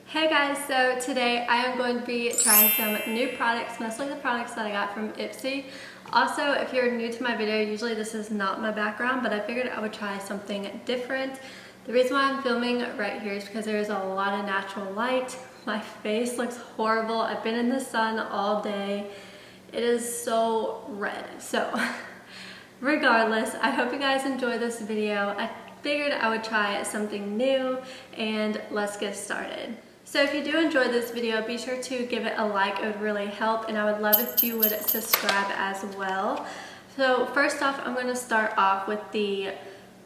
Hey guys, so today I am going to be trying some new products, mostly the products that I got from Ipsy. Also, if you're new to my video, usually this is not my background, but I figured I would try something different. The reason why I'm filming right here is because there is a lot of natural light. My face looks horrible. I've been in the sun all day. It is so red. So regardless, I hope you guys enjoy this video. I figured I would try something new and let's get started. So if you do enjoy this video, be sure to give it a like. It would really help, and I would love if you would subscribe as well. So first off, I'm going to start off with the,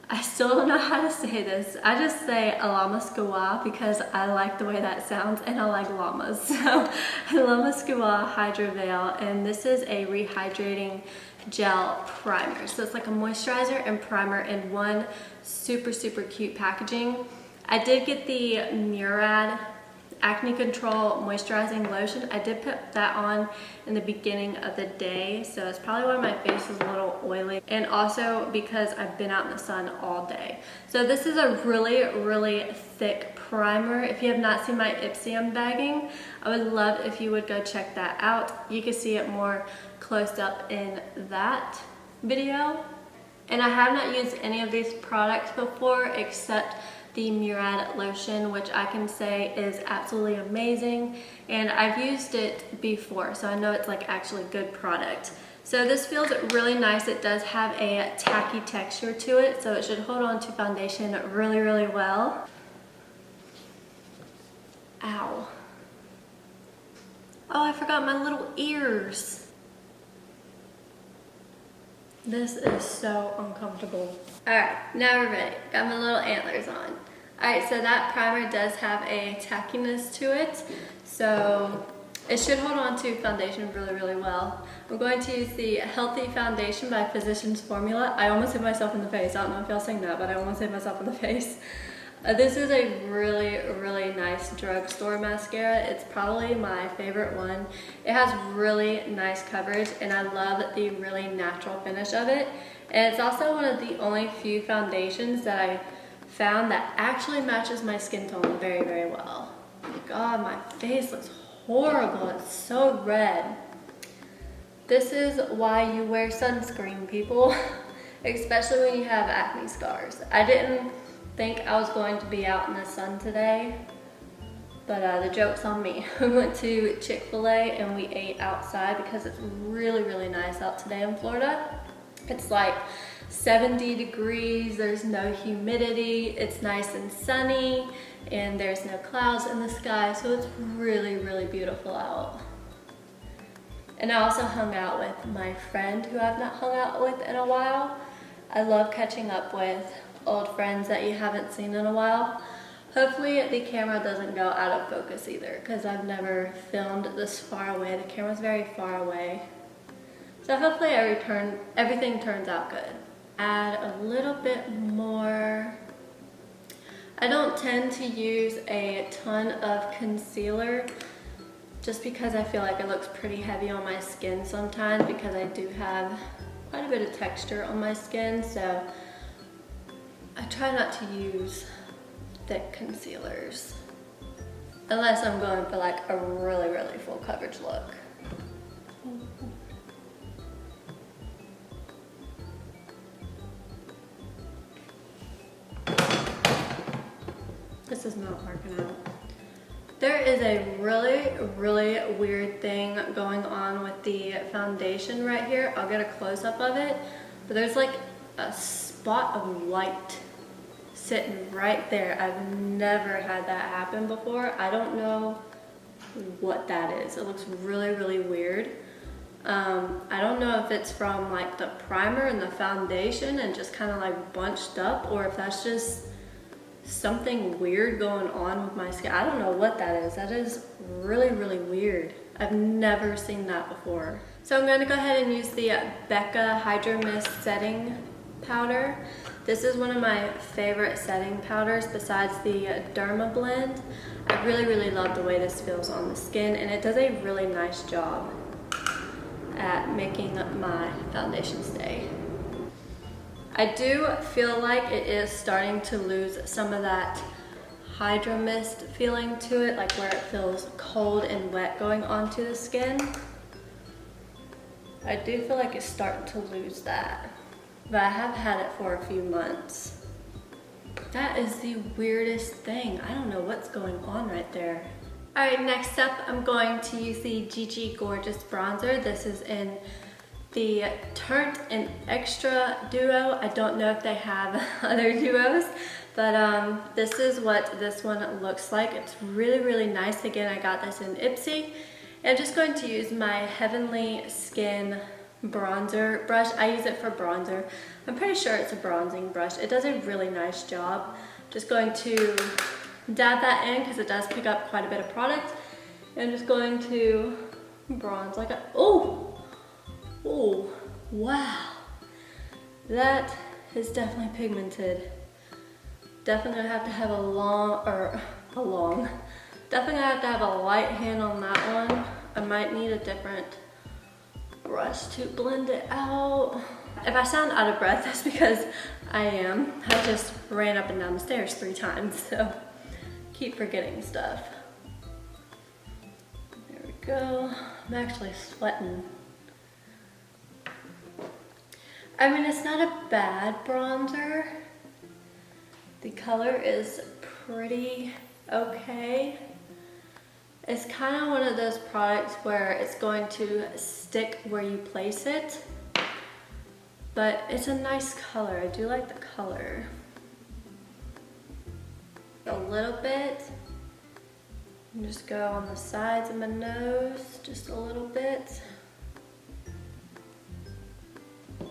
I still don't know how to say this. I just say Illamasqua because I like the way that sounds and I like llamas. So Illamasqua Hydra Veil, and this is a rehydrating gel primer. So it's like a moisturizer and primer in one super cute packaging. I did get the Murad Acne Control Moisturizing Lotion. I did put that on in the beginning of the day, so it's probably why my face is a little oily, and also because I've been out in the sun all day. So this is a really thick primer. If you have not seen my Ipsy unbagging, I would love if you would go check that out. You can see it more close up in that video. And I have not used any of these products before except the Murad lotion, which I can say is absolutely amazing, and I've used it before, so I know it's like actually good product. So this feels really nice. It does have a tacky texture to it, so it should hold on to foundation really well. Ow. Oh, I forgot my little ears. This is so uncomfortable. Alright, now we're ready. Got my little antlers on. Alright, so that primer does have a tackiness to it, so it should hold on to foundation really well. I'm going to use the Healthy Foundation by Physicians Formula. I almost hit myself in the face. I don't know if y'all seen that, but I almost hit myself in the face. This is a really nice drugstore mascara. It's probably my favorite one. It has really nice coverage, and I love the really natural finish of it. And it's also one of the only few foundations that I found that actually matches my skin tone very well. God, my face looks horrible. It's so red. This is why you wear sunscreen, people, especially when you have acne scars. I didn't think I was going to be out in the sun today, but the joke's on me. We went to Chick-fil-A and we ate outside because it's really nice out today in Florida. It's like 70 degrees, there's no humidity, it's nice and sunny, and there's no clouds in the sky, so it's really beautiful out. And I also hung out with my friend who I've not hung out with in a while. I love catching up with old friends that you haven't seen in a while. Hopefully the camera doesn't go out of focus either, because I've never filmed this far away. The camera's very far away. So hopefully everything turns out good. Add a little bit more. I don't tend to use a ton of concealer just because I feel like it looks pretty heavy on my skin sometimes, because I do have quite a bit of texture on my skin, so I try not to use thick concealers unless I'm going for like a really full coverage look. This is not working out. There is a really weird thing going on with the foundation right here. I'll get a close-up of it, but there's like a spot of white sitting right there. I've never had that happen before. I don't know what that is. It looks really weird. I don't know if it's from like the primer and the foundation and just kind of like bunched up, or if that's just something weird going on with my skin. I don't know what that is. That is really weird. I've never seen that before. So I'm going to go ahead and use the Becca Hydra Mist Setting Powder. This is one of my favorite setting powders besides the Derma Blend. I really love the way this feels on the skin, and it does a really nice job at making my foundation stay. I do feel like it is starting to lose some of that Hydra mist feeling to it, like where it feels cold and wet going onto the skin. I do feel like it's starting to lose that, but I have had it for a few months. That is the weirdest thing. I don't know what's going on right there. All right, next up, I'm going to use the Gigi Gorgeous Bronzer. This is in the Turnt and Extra duo. I don't know if they have other duos, but this is what this one looks like. It's really, really nice. Again, I got this in Ipsy. I'm just going to use my Heavenly Skin bronzer brush. I use it for bronzer. I'm pretty sure it's a bronzing brush. It does a really nice job. Just going to dab that in because it does pick up quite a bit of product. I'm just going to bronze like a, oh, wow. That is definitely pigmented. Definitely gonna have to have definitely gonna have to have a light hand on that one. I might need a different brush to blend it out. If I sound out of breath, that's because I am. I just ran up and down the stairs 3 times, so keep forgetting stuff. There we go. I'm actually sweating. I mean, it's not a bad bronzer. The color is pretty okay. It's kind of one of those products where it's going to stick where you place it, but it's a nice color. I do like the color. A little bit. And just go on the sides of my nose, just a little bit.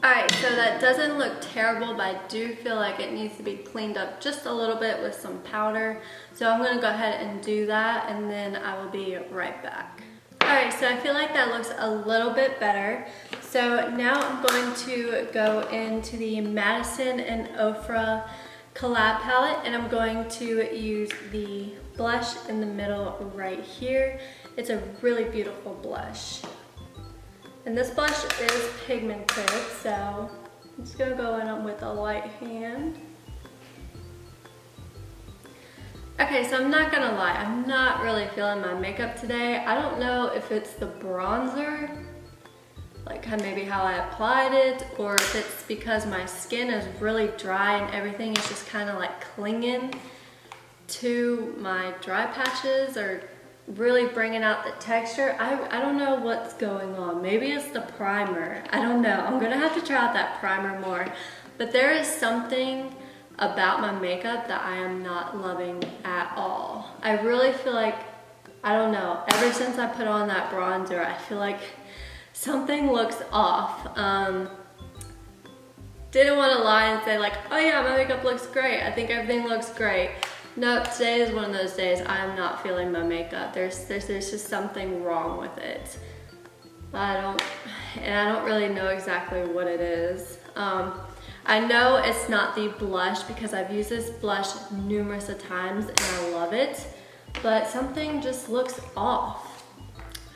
Alright, so that doesn't look terrible, but I do feel like it needs to be cleaned up just a little bit with some powder. So I'm going to go ahead and do that, and then I will be right back. Alright, so I feel like that looks a little bit better. So now I'm going to go into the Madison and Ofra Collab palette, and I'm going to use the blush in the middle right here. It's a really beautiful blush. And this blush is pigmented, so I'm just gonna go in with a light hand. Okay, so I'm not gonna lie, I'm not really feeling my makeup today. I don't know if it's the bronzer, like maybe how I applied it, or if it's because my skin is really dry and everything is just kind of like clinging to my dry patches, or really bringing out the texture. I don't know what's going on. Maybe it's the primer. I don't know. I'm gonna have to try out that primer more. But there is something about my makeup that I am not loving at all. I really feel like, I don't know, ever since I put on that bronzer, I feel like something looks off. Didn't want to lie and say like, oh yeah, my makeup looks great. I think everything looks great. No, today is one of those days I am not feeling my makeup. There's just something wrong with it. I don't really know exactly what it is. I know it's not the blush because I've used this blush numerous of times and I love it, but something just looks off.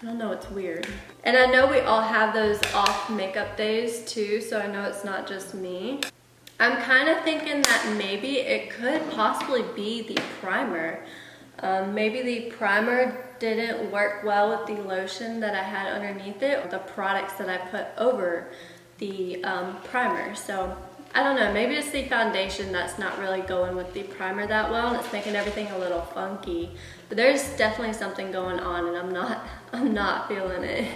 I don't know, it's weird. And I know we all have those off makeup days too, so I know it's not just me. I'm kind of thinking that maybe it could possibly be the primer. Maybe the primer didn't work well with the lotion that I had underneath it, or the products that I put over the primer. So I don't know, maybe it's the foundation that's not really going with the primer that well, and it's making everything a little funky. But there's definitely something going on, and I'm not feeling it.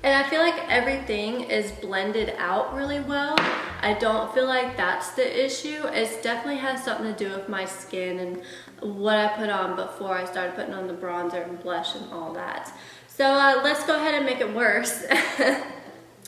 And I feel like everything is blended out really well. I don't feel like that's the issue. It definitely has something to do with my skin and what I put on before I started putting on the bronzer and blush and all that. So let's go ahead and make it worse.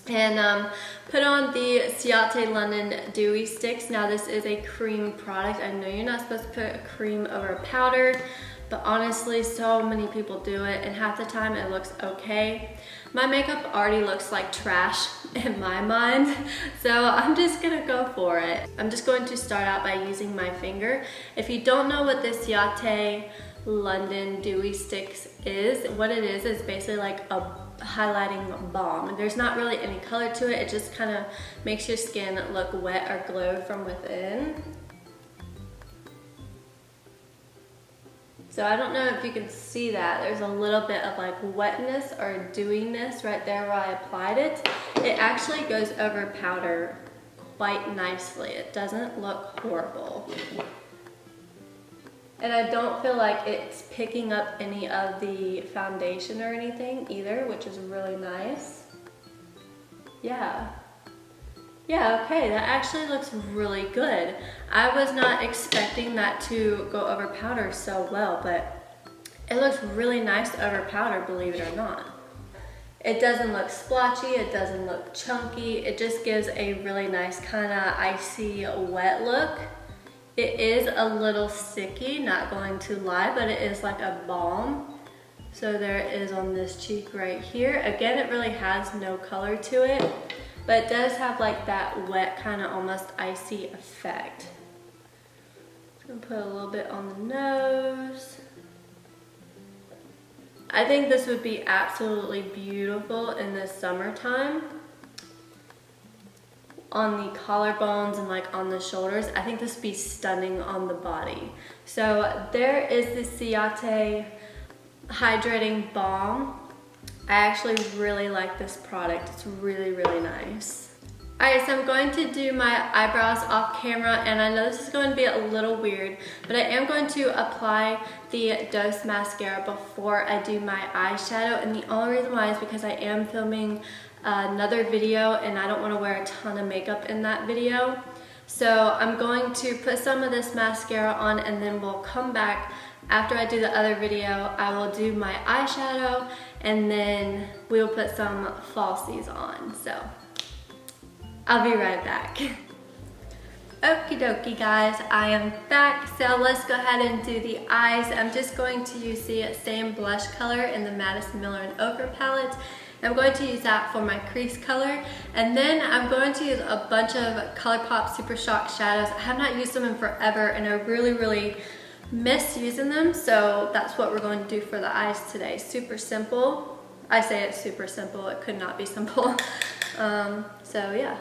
And put on the Ciate London Dewy Stix. Now this is a cream product. I know you're not supposed to put a cream over a powder, but honestly, so many people do it, and half the time it looks okay. My makeup already looks like trash in my mind, so I'm just gonna go for it. I'm just going to start out by using my finger. If you don't know what this Ciate London Dewy Stix is, what it is basically like a highlighting balm. There's not really any color to it. It just kind of makes your skin look wet or glow from within. So I don't know if you can see that. There's a little bit of like wetness or dewiness right there where I applied it. It actually goes over powder quite nicely. It doesn't look horrible. And I don't feel like it's picking up any of the foundation or anything either, which is really nice. Yeah. Yeah, okay, that actually looks really good. I was not expecting that to go over powder so well, but it looks really nice over powder, believe it or not. It doesn't look splotchy, it doesn't look chunky, it just gives a really nice kind of icy wet look. It is a little sticky, not going to lie, but it is like a balm. So there it is on this cheek right here. Again, it really has no color to it, but it does have like that wet kind of almost icy effect. I'm gonna put a little bit on the nose. I think this would be absolutely beautiful in the summertime. On the collarbones and like on the shoulders. I think this would be stunning on the body. So there is the Ciate Hydrating Balm. I actually really like this product. It's really, really nice. Alright, so I'm going to do my eyebrows off camera, and I know this is going to be a little weird, but I am going to apply the Dose Mascara before I do my eyeshadow, and the only reason why is because I am filming another video and I don't want to wear a ton of makeup in that video. So I'm going to put some of this mascara on, and then we'll come back after I do the other video. I will do my eyeshadow and then we'll put some falsies on. So I'll be right back. Okie dokie guys, I am back. So let's go ahead and do the eyes. I'm just going to use the same blush color in the Madison Miller and Ochre palette. I'm going to use that for my crease color, and then I'm going to use a bunch of Colourpop SuperShock shadows. I have not used them in forever, and I really miss using them, so that's what we're going to do for the eyes today. Super simple. I say it's super simple, it could not be simple. So yeah.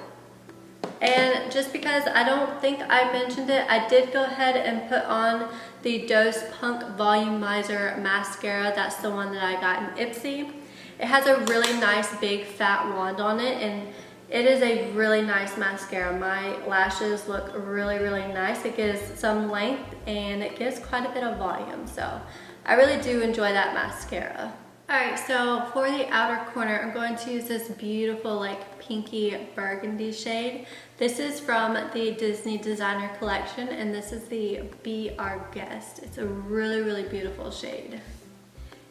And just because I don't think I mentioned it, I did go ahead and put on the Dose Punk Volumizer Mascara. That's the one that I got in Ipsy. It has a really nice big fat wand on it, and it is a really nice mascara. My lashes look really nice. It gives some length and it gives quite a bit of volume, so I really do enjoy that mascara. Alright, so for the outer corner, I'm going to use this beautiful like pinky burgundy shade. This is from the Disney Designer Collection, and this is the Be Our Guest. It's a really beautiful shade.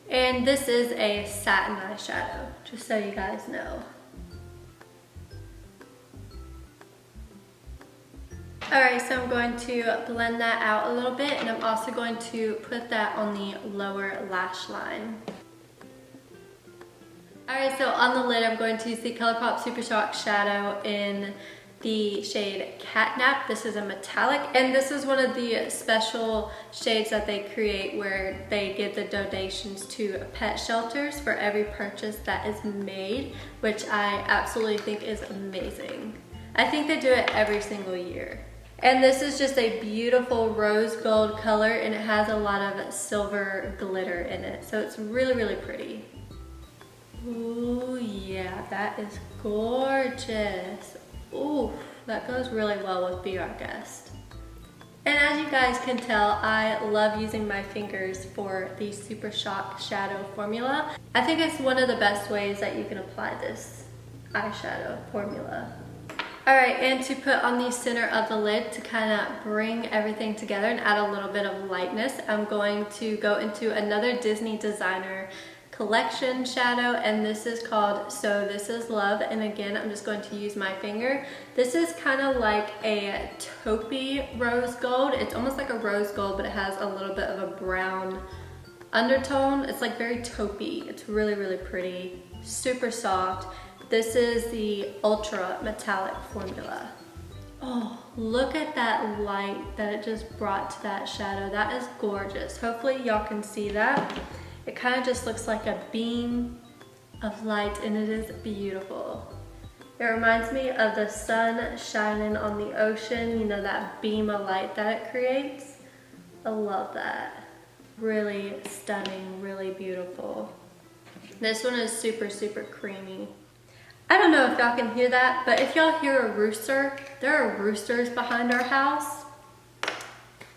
And this is a satin eyeshadow, just so you guys know. Alright, so I'm going to blend that out a little bit, and I'm also going to put that on the lower lash line. Alright, so on the lid I'm going to use the Colourpop SuperShock shadow in the shade Catnap. This is a metallic, and this is one of the special shades that they create where they give the donations to pet shelters for every purchase that is made, which I absolutely think is amazing. I think they do it every single year. And this is just a beautiful rose gold color, and it has a lot of silver glitter in it, so it's really pretty. Ooh yeah, that is gorgeous. Ooh, that goes really well with Be Our Guest. And as you guys can tell, I love using my fingers for the SuperShock shadow formula. I think it's one of the best ways that you can apply this eyeshadow formula. Alright, and to put on the center of the lid to kind of bring everything together and add a little bit of lightness, I'm going to go into another Disney Designer Collection shadow, and this is called So This Is Love, and again I'm just going to use my finger. This is kind of like a taupey rose gold. It's almost like a rose gold, but it has a little bit of a brown undertone. It's like very taupey. It's really pretty, super soft. This is the Ultra Metallic formula. Oh, look at that light that it just brought to that shadow. That is gorgeous. Hopefully y'all can see that. It kind of just looks like a beam of light, and it is beautiful. It reminds me of the sun shining on the ocean, you know, that beam of light that it creates. I love that. Really stunning, really beautiful. This one is super, super creamy. I don't know if y'all can hear that, but if y'all hear a rooster, there are roosters behind our house.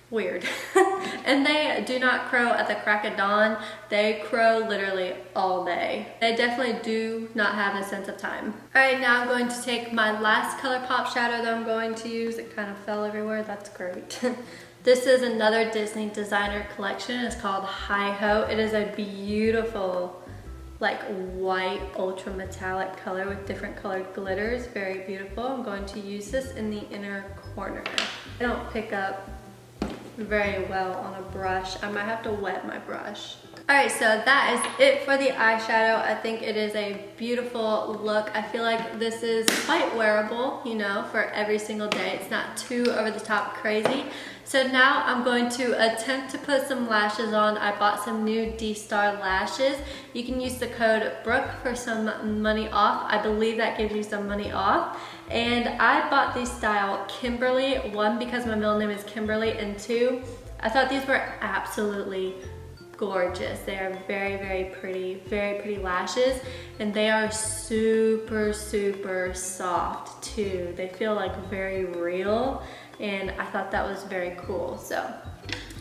Weird. And they do not crow at the crack of dawn. They crow literally all day. They definitely do not have a sense of time. All right, now I'm going to take my last Colourpop shadow that I'm going to use. It kind of fell everywhere. That's great. This is another Disney designer collection. It's called Heigh. It is a beautiful, like white ultra metallic color with different colored glitters. Very beautiful. I'm going to use this in the inner corner. I don't pick up very well on a brush. I might have to wet my brush. Alright, so that is it for the eyeshadow. I think it is a beautiful look. I feel like this is quite wearable, you know, for every single day. It's not too over the top crazy. So now I'm going to attempt to put some lashes on. I bought some new D-Star lashes. You can use the code Brooke for some money off. I believe that gives you some money off. And I bought these style Kimberly, one because my middle name is Kimberly, and two, I thought these were absolutely gorgeous. They are very, very pretty lashes, and they are super, super soft too. They feel like very real, and I thought that was very cool. So,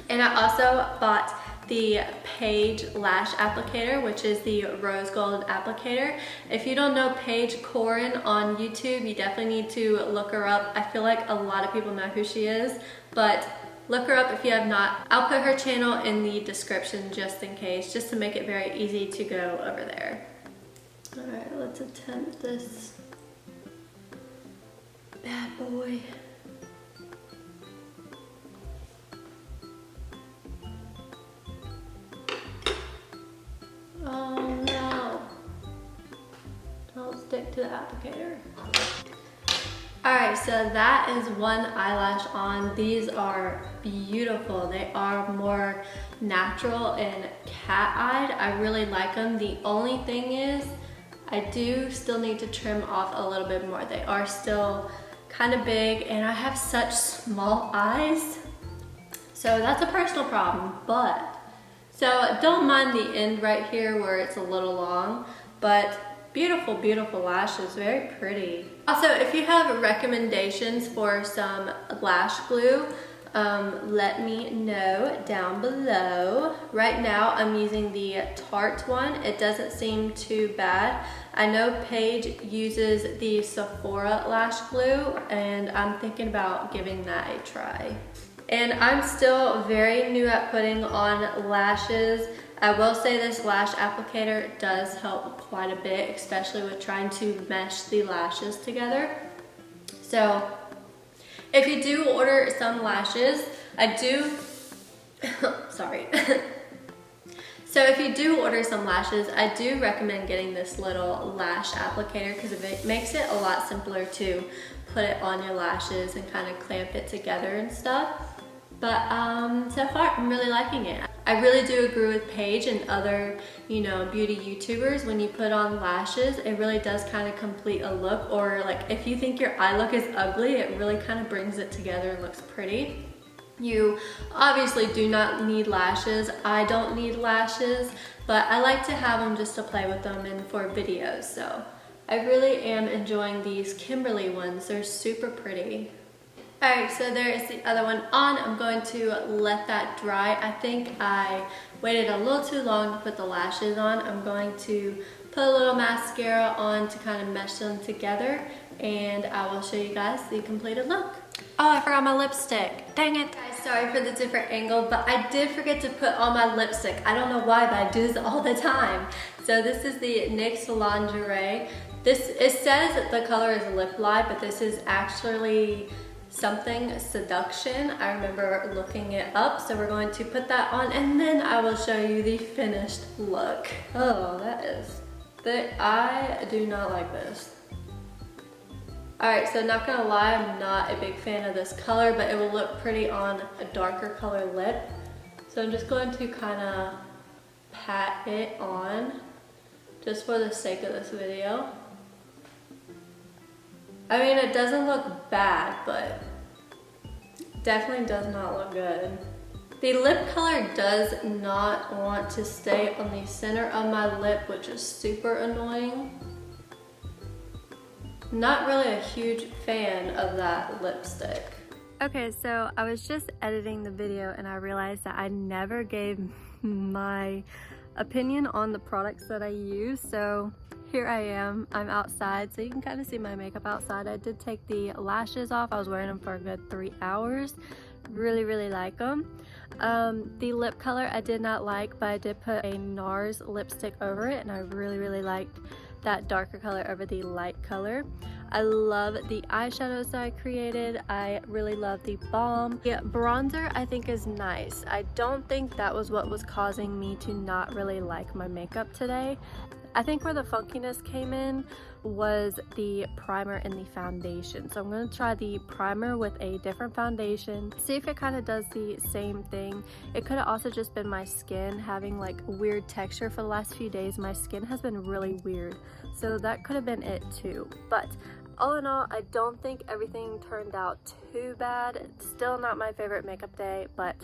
and I also bought the Paige lash applicator, which is the rose gold applicator. If you don't know Paige Corin on YouTube, you definitely need to look her up. I feel like a lot of people know who she is, but look her up if you have not. I'll put her channel in the description just in case, just to make it very easy to go over there. All right, let's attempt this bad boy. Oh no, don't stick to the applicator. Alright, so that is one eyelash on. These are beautiful. They are more natural and cat-eyed. I really like them. The only thing is, I do still need to trim off a little bit more. They are still kind of big, and I have such small eyes. So that's a personal problem, but so don't mind the end right here where it's a little long, but beautiful, beautiful lashes, very pretty. Also, if you have recommendations for some lash glue, let me know down below. Right now, I'm using the Tarte one. It doesn't seem too bad. I know Paige uses the Sephora lash glue, and I'm thinking about giving that a try. And I'm still very new at putting on lashes. I will say this lash applicator does help quite a bit, especially with trying to mesh the lashes together. So if you do order some lashes, I do, sorry. So if you do order some lashes, I do recommend getting this little lash applicator because it makes it a lot simpler to put it on your lashes and kind of clamp it together and stuff. But so far, I'm really liking it. I really do agree with Paige and other, you know, beauty YouTubers. When you put on lashes, it really does kind of complete a look. Or like if you think your eye look is ugly, it really kind of brings it together and looks pretty. You obviously do not need lashes. I don't need lashes, but I like to have them just to play with them and for videos. So I really am enjoying these Kimberly ones. They're super pretty. Alright, so there is the other one on. I'm going to let that dry. I think I waited a little too long to put the lashes on. I'm going to put a little mascara on to kind of mesh them together, and I will show you guys the completed look. Oh, I forgot my lipstick. Dang it. Guys, sorry for the different angle, but I did forget to put on my lipstick. I don't know why, but I do this all the time. So this is the NYX Lingerie. It says the color is Lip Lie, but this is actually something Seduction. I remember looking it up, so we're going to put that on, and then I will show you the finished look. Oh, I do not like this. Alright, so not gonna lie, I'm not a big fan of this color, but it will look pretty on a darker color lip. So I'm just going to kind of pat it on, just for the sake of this video. I mean, it doesn't look bad, but definitely does not look good. The lip color does not want to stay on the center of my lip, which is super annoying. Not really a huge fan of that lipstick. Okay, so I was just editing the video and I realized that I never gave my opinion on the products that I use. So here I am, I'm outside, so you can kind of see my makeup outside. I did take the lashes off. I was wearing them for a good 3 hours. Really like them. The lip color I did not like, but I did put a NARS lipstick over it, and I really liked that darker color over the light color. I love the eyeshadows that I created. I really love the balm. The bronzer I think is nice. I don't think that was what was causing me to not really like my makeup today. I think where the funkiness came in was the primer and the foundation. So I'm going to try the primer with a different foundation, see if it kind of does the same thing. It could have also just been my skin having like weird texture for the last few days. My skin has been really weird, so that could have been it too. But all in all, I don't think everything turned out too bad. It's still not my favorite makeup day, but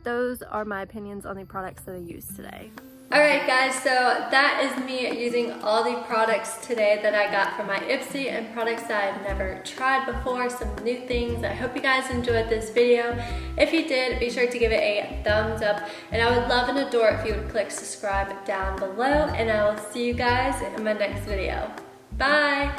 those are my opinions on the products that I used today. Alright guys, so that is me using all the products today that I got from my Ipsy and products that I've never tried before, some new things. I hope you guys enjoyed this video. If you did, be sure to give it a thumbs up, and I would love and adore if you would click subscribe down below, and I will see you guys in my next video. Bye!